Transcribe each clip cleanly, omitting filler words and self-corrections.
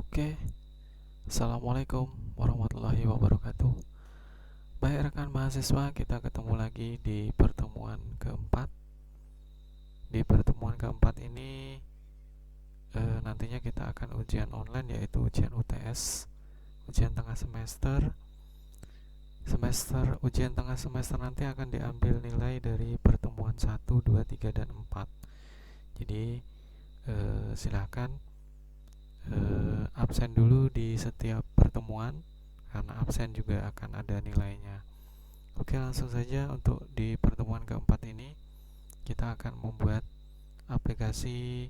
Oke, Assalamualaikum warahmatullahi wabarakatuh. Baik rekan mahasiswa, kita ketemu lagi di pertemuan keempat. Di pertemuan keempat ini nantinya kita akan ujian online, yaitu ujian UTS, ujian tengah semester. Ujian tengah semester nanti akan diambil nilai dari pertemuan 1, 2, 3, dan 4. Jadi silakan absen dulu di setiap pertemuan, karena absen juga akan ada nilainya. Oke, langsung saja untuk di pertemuan keempat ini kita akan membuat aplikasi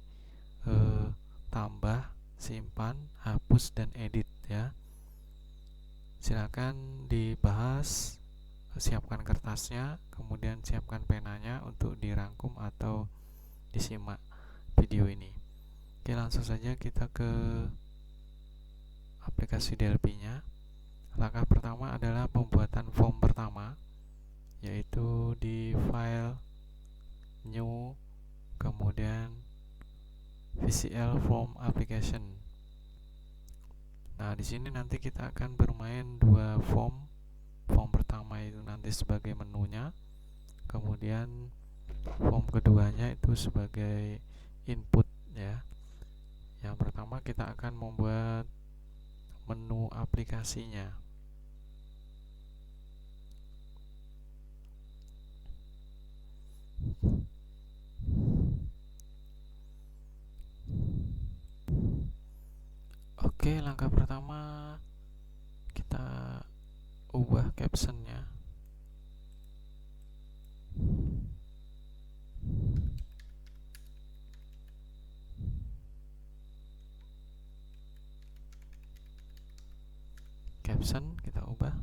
tambah, simpan, hapus, dan edit ya. Silakan dibahas, siapkan kertasnya, kemudian siapkan penanya untuk dirangkum atau disimak video ini. Oke, langsung saja kita ke aplikasi DLP-nya. Langkah pertama adalah pembuatan form pertama, yaitu di file new, kemudian VCL form application. Nah, di sini nanti kita akan bermain dua form. Form pertama itu nanti sebagai menunya, kemudian form keduanya itu sebagai input ya. Yang pertama kita akan membuat menu aplikasinya. Oke, langkah pertama kita ubah captionnya. Caption kita ubah,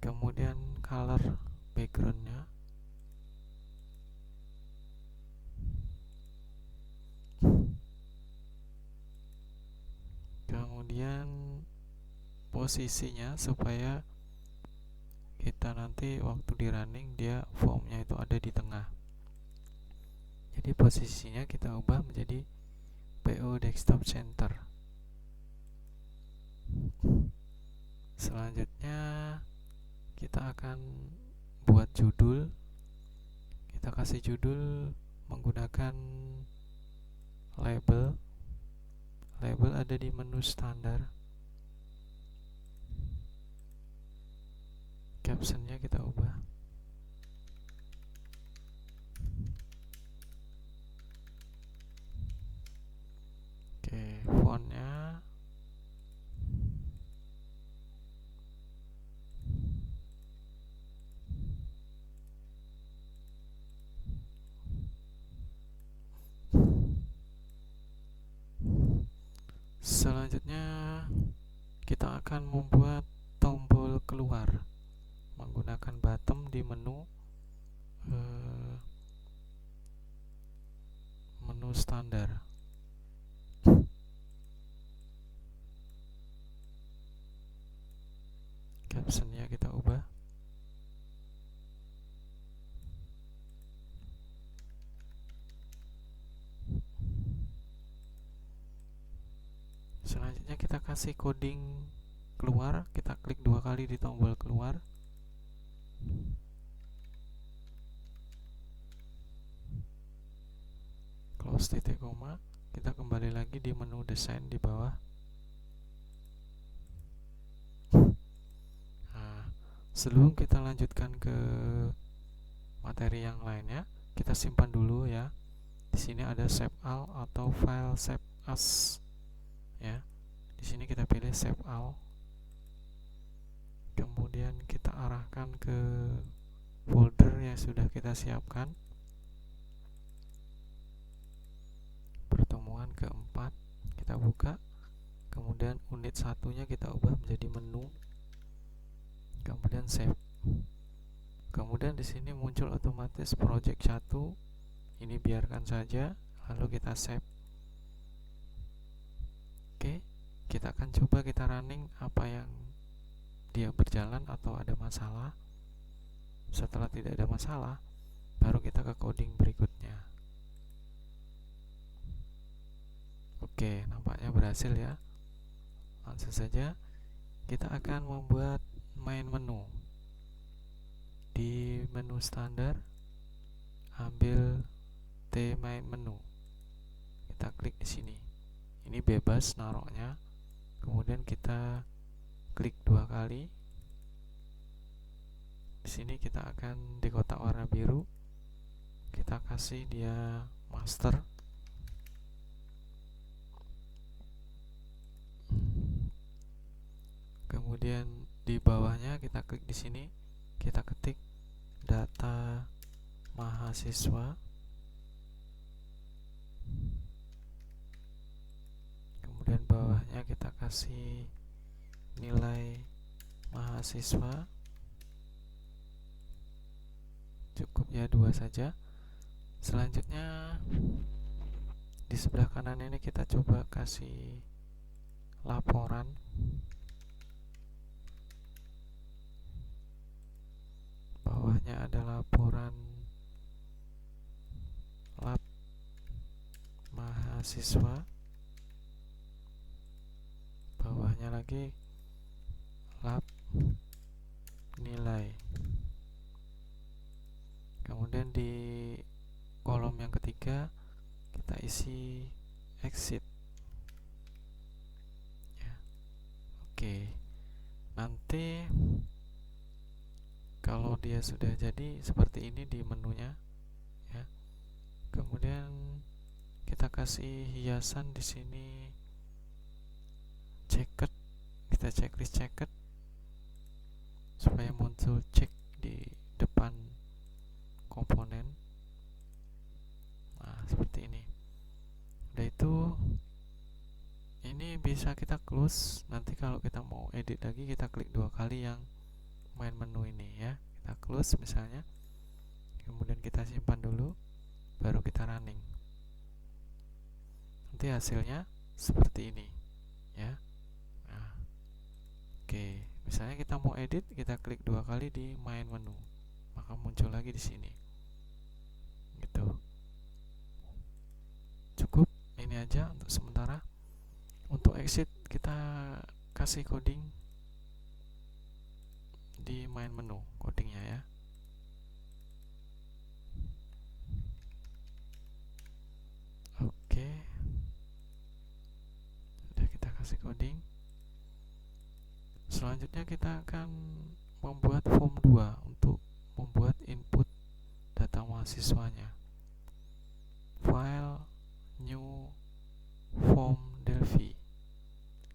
kemudian color backgroundnya, kemudian posisinya supaya kita nanti waktu di running dia formnya itu ada di tengah. Jadi posisinya kita ubah menjadi PO Desktop Center. Selanjutnya kita akan buat judul. Kita kasih judul menggunakan label. Label ada di menu standar. Captionnya kita ubah. Oke, fontnya selanjutnya kita akan membuat tombol keluar menggunakan button di menu menu standar. Captionnya kita ubah. Selanjutnya kita kasih coding keluar. Kita klik dua kali di tombol keluar. Close titik koma. Kita kembali lagi di menu desain di bawah. Nah, sebelum kita lanjutkan ke materi yang lainnya, kita simpan dulu ya. Di sini ada save all atau file save as ya. Di sini kita pilih save all. Kemudian kita arahkan ke folder yang sudah kita siapkan. Pertemuan keempat kita buka. Kemudian unit satunya kita ubah menjadi menu. Kemudian save. Kemudian di sini muncul otomatis project 1. Ini biarkan saja, lalu kita save. Oke, kita akan coba kita running apa yang dia berjalan atau ada masalah. Setelah tidak ada masalah, baru kita ke coding berikutnya. Oke, nampaknya berhasil. berhasil ya. Langsung saja kita akan membuat main menu. Di menu standar, ambil T main menu. Kita klik di sini. Ini bebas naroknya. Kemudian kita klik 2 kali. Di sini kita akan di kotak warna biru. Kita kasih dia master. Kemudian di bawahnya kita klik di sini, kita ketik data mahasiswa. Kemudian bawahnya kita kasih nilai mahasiswa. Cukup ya 2 saja. Selanjutnya di sebelah kanan ini kita coba kasih laporan. Bawahnya ada laporan lab mahasiswa. Bawahnya lagi lab nilai. Kemudian di kolom yang ketiga kita isi exit ya. Oke, nanti kalau dia sudah jadi seperti ini di menunya ya. Kemudian kita kasih hiasan di sini checked. Kita checklist checked supaya muncul check di depan komponen. Nah, seperti ini. Udah itu, ini bisa kita close. Nanti kalau kita mau edit lagi, kita klik 2 kali yang main menu ini ya. Kita close misalnya. Kemudian kita simpan dulu, baru kita running. Nanti hasilnya seperti ini ya. Nah, oke, misalnya kita mau edit, kita klik 2 kali di main menu, maka muncul lagi di sini. Gitu. Cukup ini aja untuk sementara. Untuk exit kita kasih coding di main menu, codingnya ya. Oke, sudah kita kasih coding. Selanjutnya kita akan membuat form 2 untuk membuat input data mahasiswanya. File new form Delphi.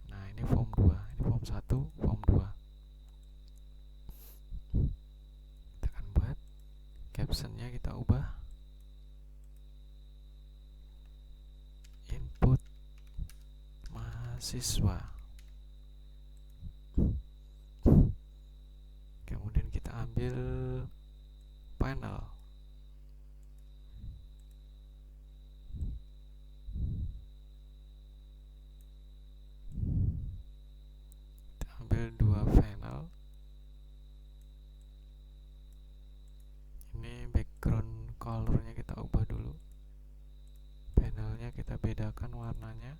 Nah, ini form 2, ini form 1, form 2. Kita akan buat captionnya, kita ubah input mahasiswa. Kemudian kita ambil panel. Kita ambil 2 panel. Ini background colornya kita ubah dulu. Panelnya kita bedakan warnanya.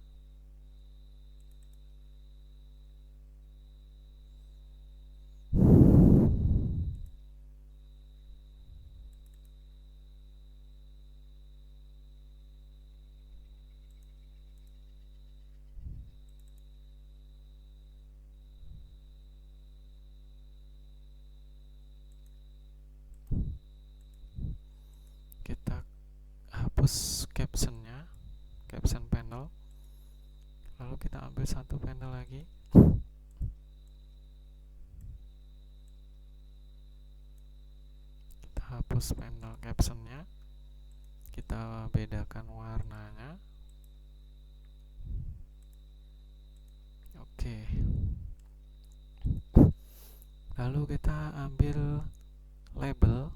Kita hapus captionnya, caption panel. Lalu kita ambil 1 panel lagi. Kita hapus panel captionnya. Kita bedakan warnanya. Oke. Lalu kita ambil label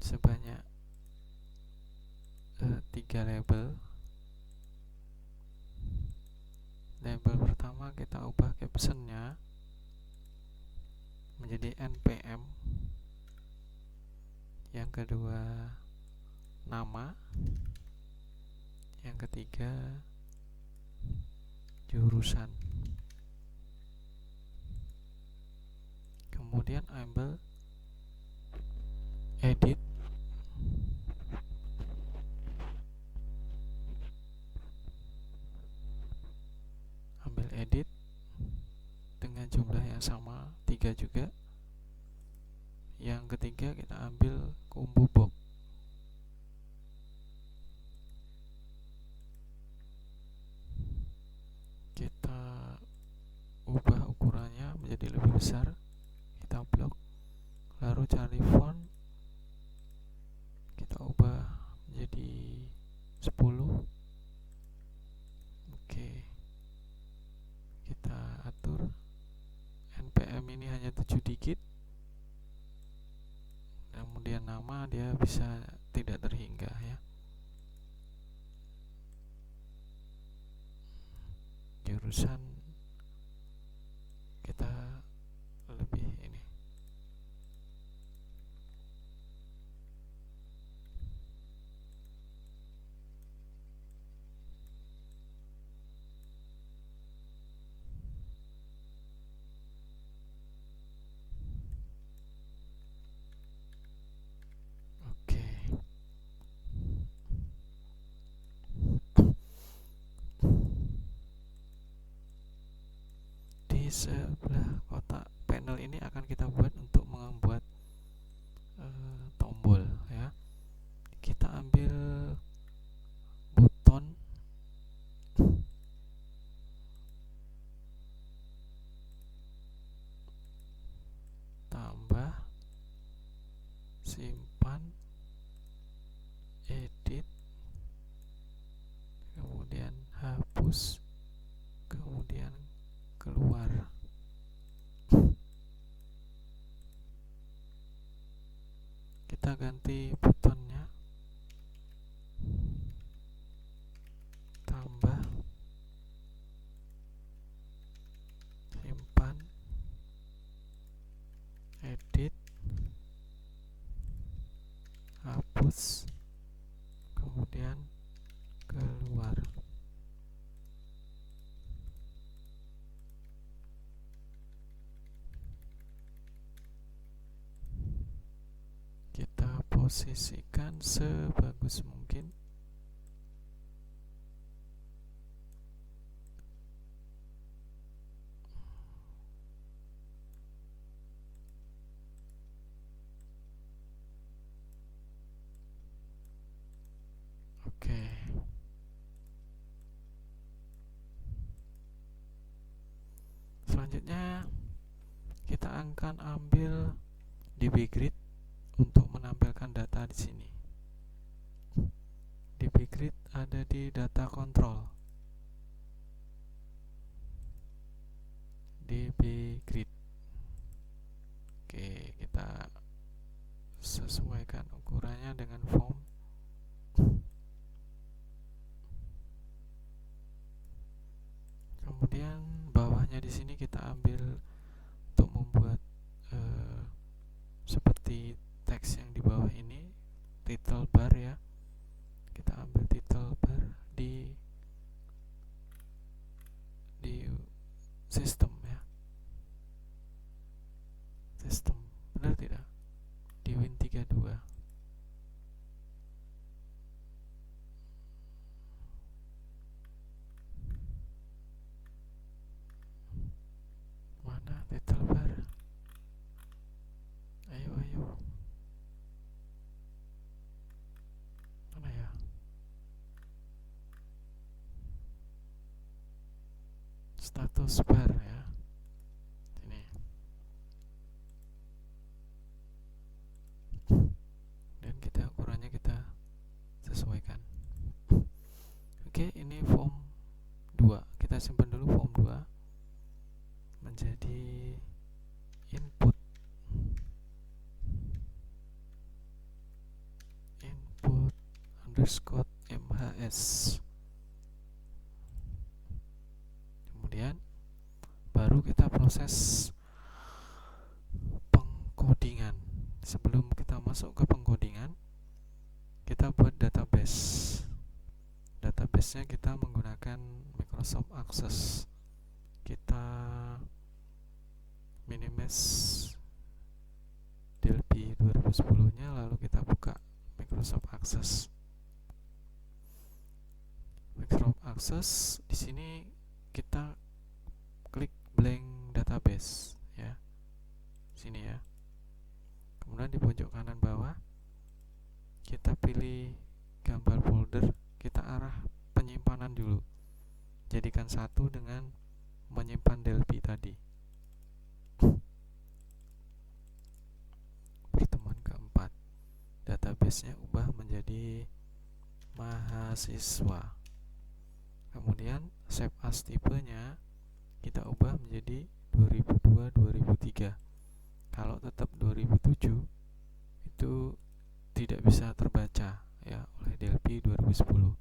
sebanyak 3 label. Label pertama kita ubah captionnya menjadi npm. Yang kedua nama. Yang ketiga jurusan. Kemudian ambil edit, dengan jumlah yang sama 3 juga. Yang ketiga kita ambil combo box. Kita ubah ukurannya menjadi lebih besar, kita blok, lalu cari font, kita ubah menjadi 10. Oke, kita atur npm ini hanya 7 digit. Kemudian nama dia bisa tidak terhingga ya. Jurusan kita lebih ini. Oke. Di sebelah kotak panel ini akan kita buat untuk membuat tombol ya. Kita ambil button, tambah, simpan, edit, kemudian hapus, kemudian keluar. Kita ganti buttonnya, tambah, simpan, edit, hapus, kemudian keluar. Kita posisikan sebagus mungkin. Oke. Selanjutnya kita akan ambil dbgrid untuk menampilkan data di sini. dbgrid ada di data control. dbgrid. Oke, kita sesuaikan ukurannya dengan form. Kemudian bawahnya di sini kita ambil untuk membuat seperti teks yang di bawah ini, title bar ya. Kita ambil title bar di sistem ya. Sistem, benar tidak? Di Win32. Mana title bar? Ayo. Mana ya? Status bar ya. Ini. Dan kita ukurannya kita sesuaikan. Oke, ini form 2. Kita simpan dulu form 2 menjadi input underscore mhs. Kemudian baru kita proses pengkodingan. Sebelum kita masuk ke pengkodingan, kita buat database. Database-nya kita menggunakan Microsoft Access. Kita minimize DLP 2010 nya, lalu kita buka Microsoft Access. Microsoft Access, di sini kita klik blank database ya, sini ya. Kemudian di pojok kanan bawah kita pilih gambar folder, kita arah penyimpanan dulu, jadikan satu dengan menyimpan DLP tadi. Pertemuan keempat, databasenya ubah menjadi mahasiswa. Kemudian save as tipenya kita ubah menjadi 2002-2003. Kalau tetap 2007 itu tidak bisa terbaca ya oleh DLP 2010.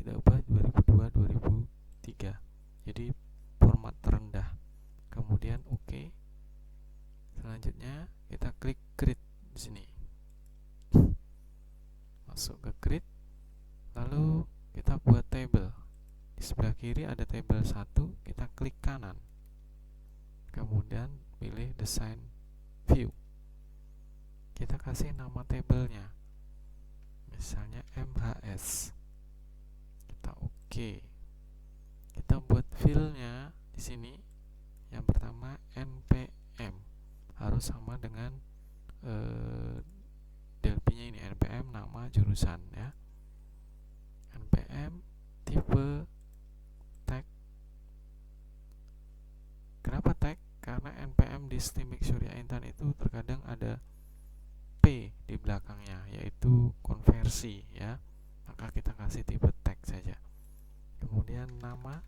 Tidak ubah 2002-2003. Jadi format terendah. Kemudian oke. Selanjutnya kita klik create di sini. Masuk ke create. Lalu kita buat table. Di sebelah kiri ada table 1, kita klik kanan. Kemudian pilih design view. Kita kasih nama tabelnya. Misalnya MHS. Kita oke. Kita buat filenya di sini. Yang pertama NPM. Harus sama dengan DLP-nya ini, NPM nama jurusan ya. NPM tipe tag. Kenapa tag? Karena NPM di Stimik Surya Intan itu terkadang ada P di belakangnya, yaitu konversi ya. Maka kita kasih tipe tag saja. Kemudian nama,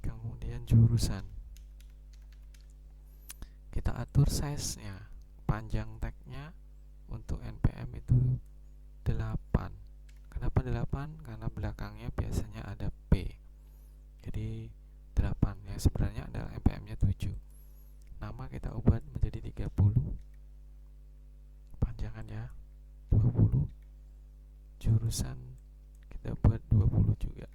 kemudian jurusan. Kita atur size-nya. Panjang tag-nya untuk NPM itu 8. Kenapa 8? Karena belakangnya biasanya ada P. Jadi 8, yang sebenarnya adalah NPM-nya 7. Nama kita ubah menjadi 30. Panjangan ya 20. Jurusan kita buat 20 juga.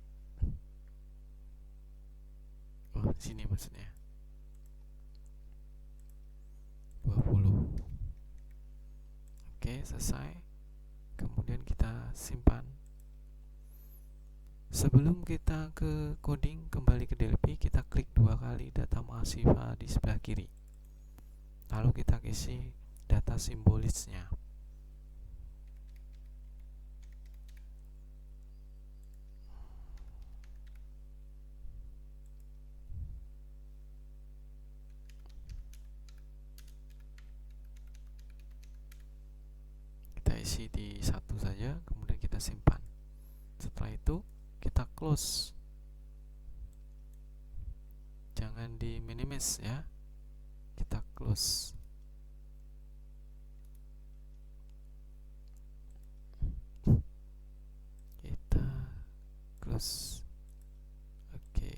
Oh, sini maksudnya 20. Oke, selesai. Kemudian kita simpan. Sebelum kita ke coding, kembali ke DLP, kita klik 2 kali data mahasiswa di sebelah kiri. Lalu kita isi data simbolisnya. Kita isi di satu saja, kemudian kita simpan. Setelah itu kita close. Jangan di minimize ya. Kita close. Kita close. Oke.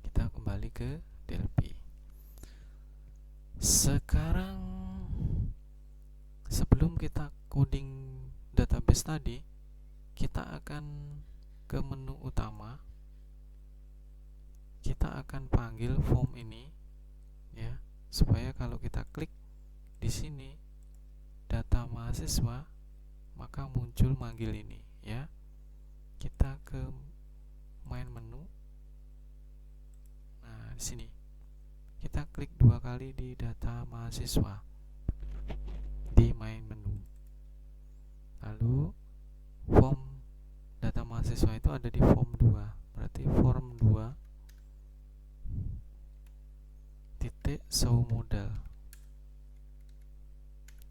Kita kembali ke DLP. Sekarang sebelum kita coding database tadi, kita akan ke menu utama. Kita akan panggil form ini ya, supaya kalau kita klik di sini data mahasiswa, maka muncul manggil ini ya. Kita ke main menu. Nah, di sini kita klik 2 kali di data mahasiswa di main menu. Lalu form data mahasiswa itu ada di form 2. Berarti form 2 titik show modal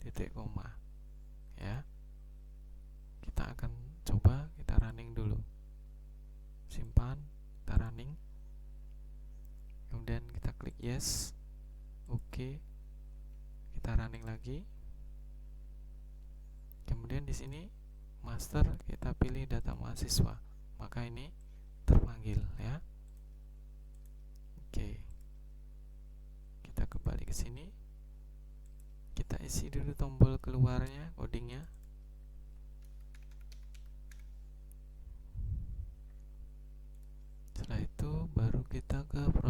titik koma ya. Kita akan coba, kita running dulu. Simpan, kita running. Kemudian kita klik yes. Oke. Kita running lagi. Kemudian di sini master, kita pilih data mahasiswa, maka ini terpanggil ya. Oke. Kita kembali ke sini. Kita isi dulu tombol keluarnya, codingnya.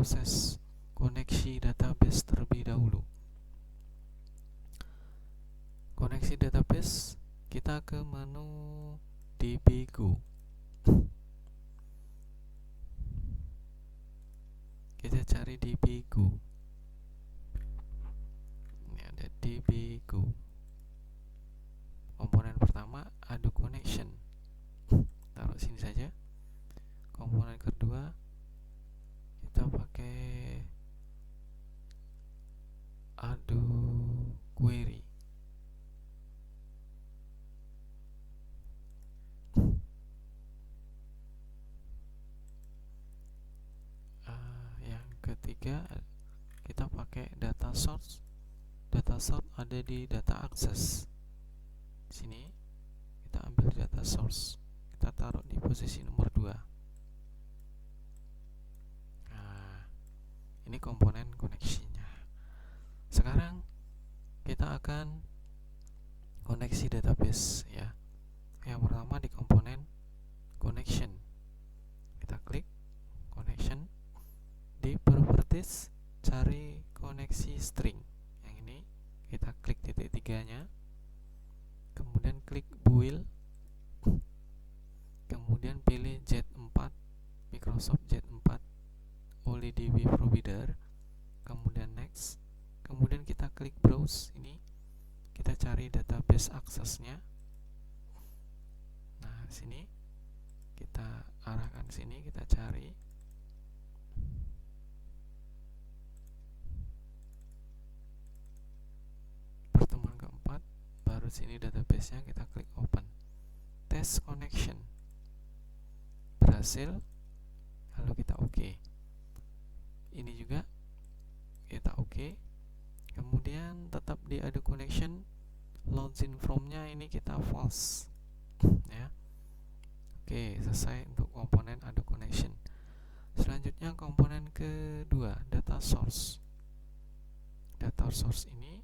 proses koneksi database terlebih dahulu. Koneksi database, kita ke menu DBGo. Kita cari DBGo. Ini ada DBGo. Komponen pertama Ado Connection, taruh sini saja. Komponen kedua kita pakai Ado Query. Yang ketiga kita pakai data source. Data source ada di data access. Sini kita ambil data source, kita taruh di posisi nomor 2. Nah, ini komponen koneksinya. Sekarang kita akan koneksi database ya. Yang pertama di komponen connection, kita klik connection. Di properties cari koneksi string. Yang ini kita klik titik 3-nya, kemudian klik build, kemudian pilih Z4, Microsoft Z4 OLEDB Provider, kemudian next, kemudian kita klik browse. Ini kita cari database aksesnya. Nah, sini kita arahkan sini, kita cari. Pertemuan keempat, baru sini database-nya, kita klik open. Test connection berhasil, lalu kita oke. Ini juga kita oke. Kemudian tetap di Ado Connection, login from-nya ini kita false ya. Oke, selesai untuk komponen Ado Connection. Selanjutnya komponen kedua, data source. Data source ini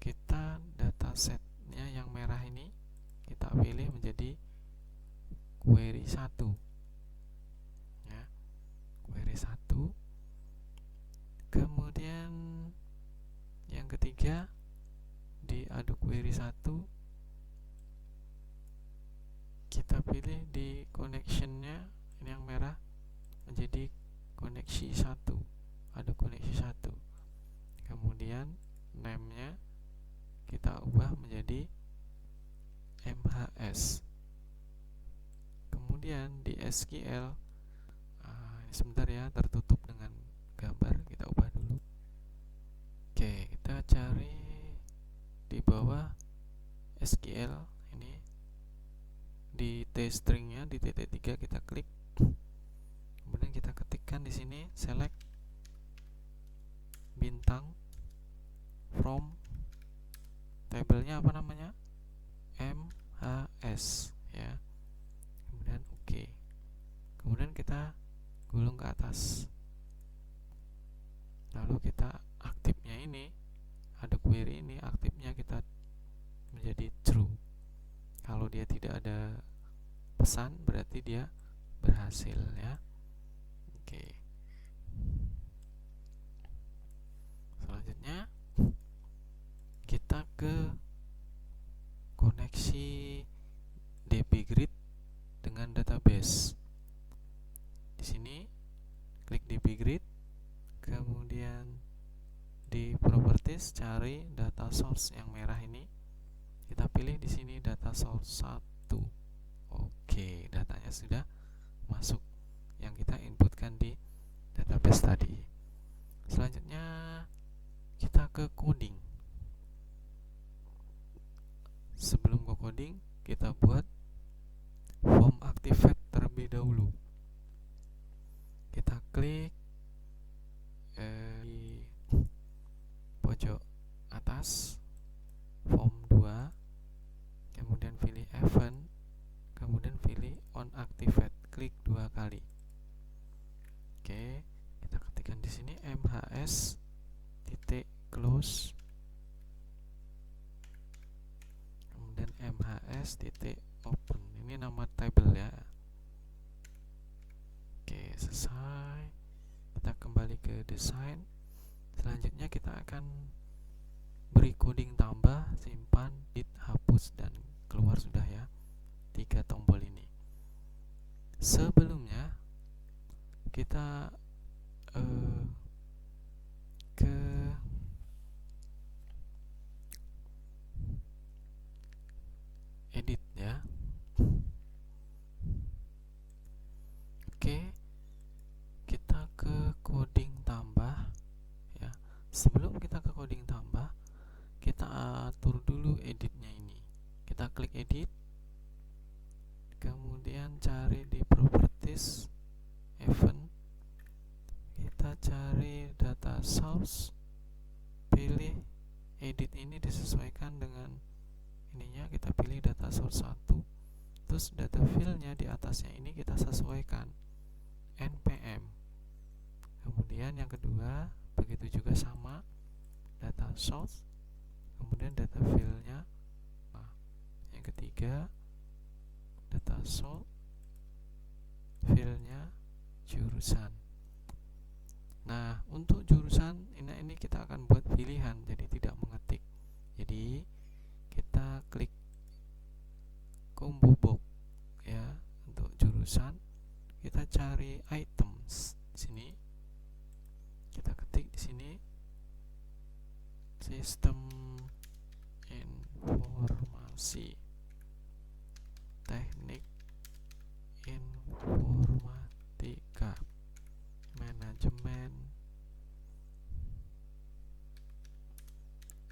kita datasetnya yang merah ini kita pilih menjadi query 1 ya, query 1. Kemudian yang ketiga di Ado Query 1 kita pilih di connectionnya, ini yang merah, menjadi koneksi 1, Ado koneksi 1. Kemudian name-nya kita ubah menjadi MHS. Kemudian di SQL, sebentar ya, tertutup dengan gambar, kita ubah dulu. Oke, kita cari di bawah SQL ini, di T string-nya di titik 3 kita klik, kemudian kita ketikkan di sini select bintang from, tabelnya apa namanya, MHS ya. Kemudian oke. Kemudian kita gulung ke atas. Lalu kita aktifnya ini, ada query ini, aktifnya kita menjadi true. Kalau dia tidak ada pesan, berarti dia berhasil ya. Oke. Selanjutnya kita ke koneksi DBGrid dengan database. Di sini klik DBGrid, kemudian di properties cari data source yang merah ini, kita pilih di sini data source 1. Oke, datanya sudah masuk yang kita inputkan di database tadi. Selanjutnya kita ke coding. Sebelum ke coding, kita buat form activate terlebih dahulu. Kita klik di pojok atas form 2, kemudian pilih event, kemudian pilih on activate, klik 2 kali. Oke, kita ketikkan di sini MHS titik close, kemudian MHS titik open. Ini nama table ya. Oke, selesai. Kita kembali ke desain. Selanjutnya kita akan beri coding tambah, simpan, edit, hapus, dan keluar sudah ya 3 tombol ini. Sebelumnya kita ke edit ya. Oke, kita ke coding tambah ya. Sebelum kita ke coding tambah, kita atur dulu editnya ini. Kita klik edit, kemudian cari di properties, event, kita cari data source, pilih edit ini disesuaikan dengan ininya, kita pilih data source 1, terus data fillnya di atasnya ini kita sesuaikan npm. Kemudian yang kedua begitu juga sama, data source, kemudian data fillnya. Yang ketiga data source, fillnya jurusan. Nah, untuk jurusan ini kita akan buat pilihan, jadi tidak mengetik. Jadi kita klik combo box ya. Untuk jurusan kita cari items di sini. Kita ketik di sini sistem informasi teknik informatika manajemen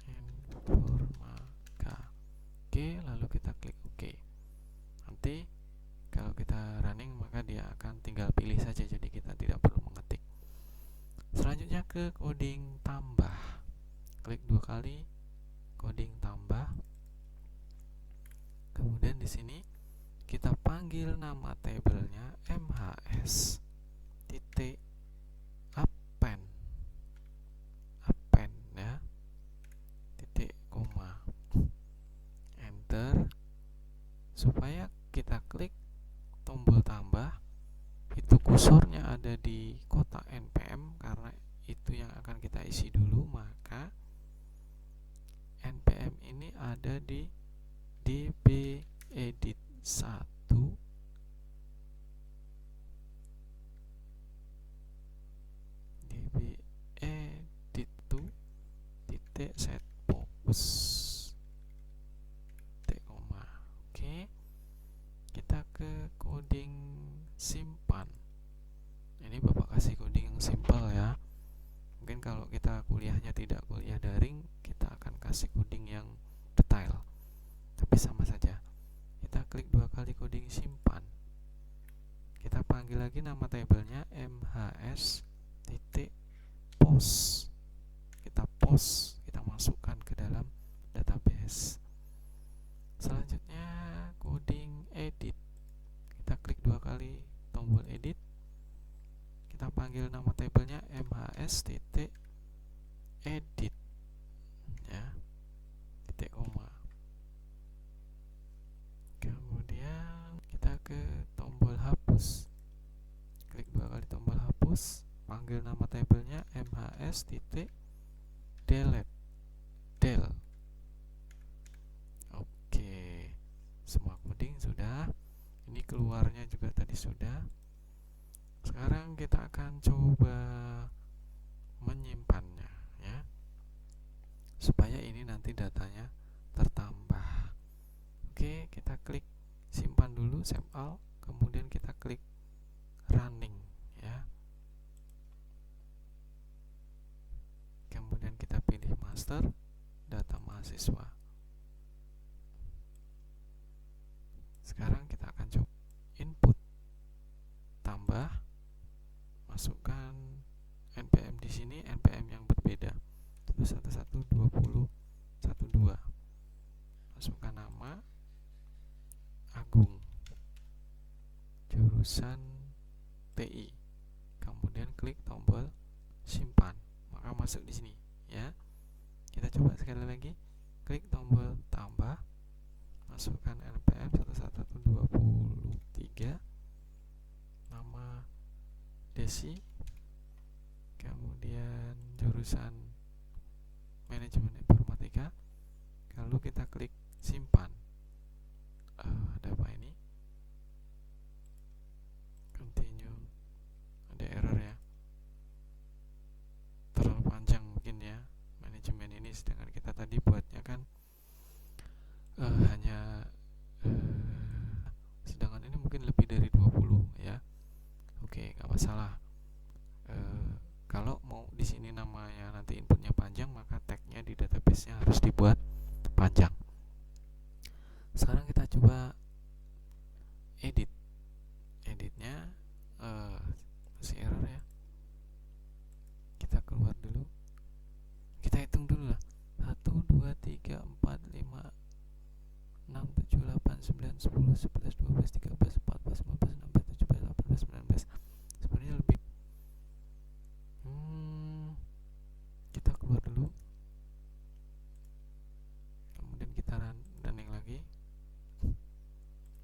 informatika. Oke, lalu kita klik OK. Nanti kalau kita running maka dia akan tinggal pilih saja, jadi kita tidak perlu mengetik. Selanjutnya ke coding tambah. Klik 2 kali coding tambah. Kemudian di sini kita panggil nama tabelnya mhs titik append ya, titik koma, enter. Supaya kita klik tombol tambah, itu kursornya ada di kotak npm karena itu yang akan kita isi dulu, maka npm ini ada di db edit 1 db edit 2 titik set fokus titik koma. Oke, kita ke coding simpan. Ini Bapak kasih coding yang simpel ya. Mungkin kalau kita kuliahnya tidak kuliah daring, kita akan kasih coding yang detail, tapi sama saja. Kita klik 2 kali coding simpan. Kita panggil lagi nama tabelnya mhs titik post. Kita post, kita masukkan ke dalam database. Selanjutnya coding edit. Kita klik 2 kali tombol edit. Kita panggil nama tabelnya mhs titik edit ya, titik koma. Kemudian kita ke tombol hapus. Klik 2 kali tombol hapus, panggil nama tabelnya mhs titik delete del. Oke, semua coding sudah. Ini keluarnya juga tadi sudah. Sekarang kita akan coba menyimpannya ya, supaya ini nanti datanya tertambah. Oke, kita klik simpan dulu, save all, kemudian kita klik running ya. Kemudian kita pilih master data mahasiswa. Sekarang kita akan coba input tambah, masukkan npm di sini, npm yang berbeda 11.20.12. Masukkan nama Agung, jurusan TI. Kemudian klik tombol simpan, maka masuk di sini ya. Kita coba sekali lagi, klik tombol tambah, masukkan npm 11.2023, nama Desi, jurusan manajemen informatika, lalu kita klik simpan. Ada apa ini? Continue, ada error ya, terlalu panjang mungkin ya manajemen ini, sedangkan kita tadi buatnya kan hanya sedangkan ini mungkin lebih dari 20 ya. Oke, nggak masalah. Kalau mau di sini namanya nanti inputnya panjang, maka tagnya di database-nya harus dibuat panjang. Sekarang kita coba editnya masih error ya. Kita keluar dulu, kita hitung dulu lah, 1, 2, 3, 4, 5, 6, 7, 8, 9, 10, 11, 12, 13, 14, 15, 16, 17, 18, 19. Sebenarnya lebih. Kita keluar dulu, kemudian kita running lagi,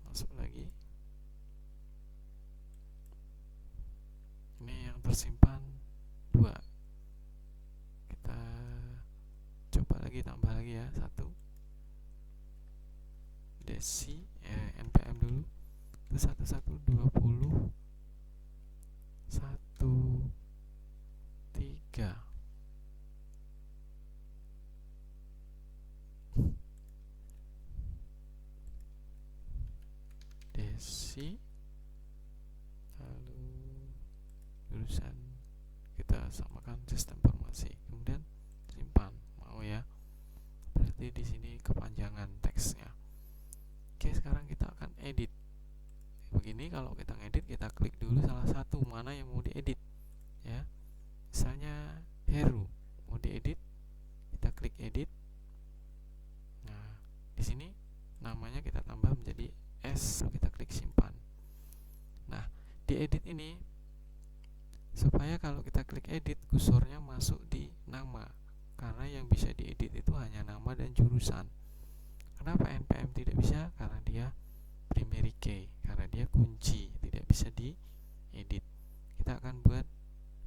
masuk lagi. Ini yang tersimpan 2. Kita coba lagi, tambah lagi ya, 1 desi npm dulu, itu 1120 13 desi, lalu jurusan kita samakan sistem informasi, kemudian simpan. Mau ya, berarti di sini kepanjangan teksnya. Oke, sekarang kita akan edit. Begini, kalau kita ngedit, kita klik dulu salah satu mana yang mau diedit ya. Misalnya Heru mau diedit, kita klik edit. Nah, di sini namanya kita tambah menjadi S, kita klik simpan. Nah, di edit ini supaya kalau kita klik edit, kursornya masuk di nama, karena yang bisa diedit itu hanya nama dan jurusan. Kenapa npm tidak bisa? Karena dia primary key, karena dia kunci, tidak bisa diedit. Kita akan buat,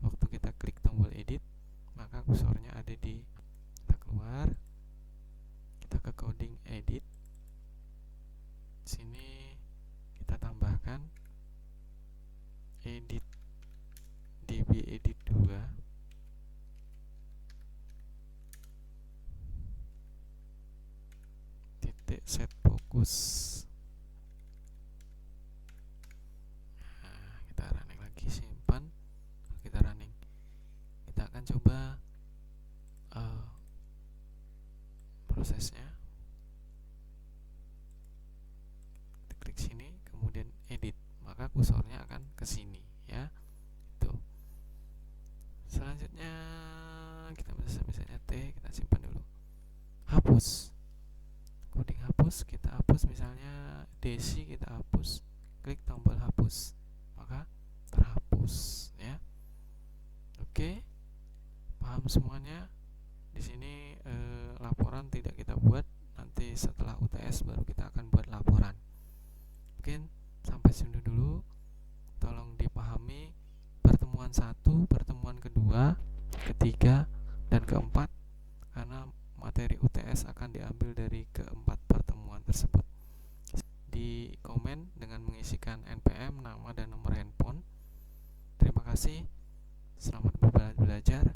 waktu kita klik tombol edit, maka kursornya ada di, kita keluar, kita ke coding edit. Sini kita tambahkan edit db edit 2 titik set fokus. Nah, kita running lagi, simpan, kita running. Kita akan coba prosesnya. Kita klik sini, kemudian edit, maka kursornya akan ke sini ya. Tuh. Selanjutnya kita misalnya T, kita simpan dulu. Hapus. Coding hapus, kita hapus misalnya desi, kita hapus. Klik tombol hapus, maka terhapus ya. Oke. Paham semuanya? Di sini laporan tidak kita buat, nanti setelah UTS baru kita akan buat laporan. Mungkin sampai sini dulu. Tolong dipahami pertemuan 1, pertemuan kedua, ketiga, dan keempat, karena materi UTS akan diambil dari keempat pertemuan tersebut. Di komen dengan mengisikan npm, nama, dan nomor handphone. Terima kasih. Selamat belajar.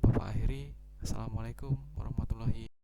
Bapak akhiri. Assalamualaikum warahmatullahi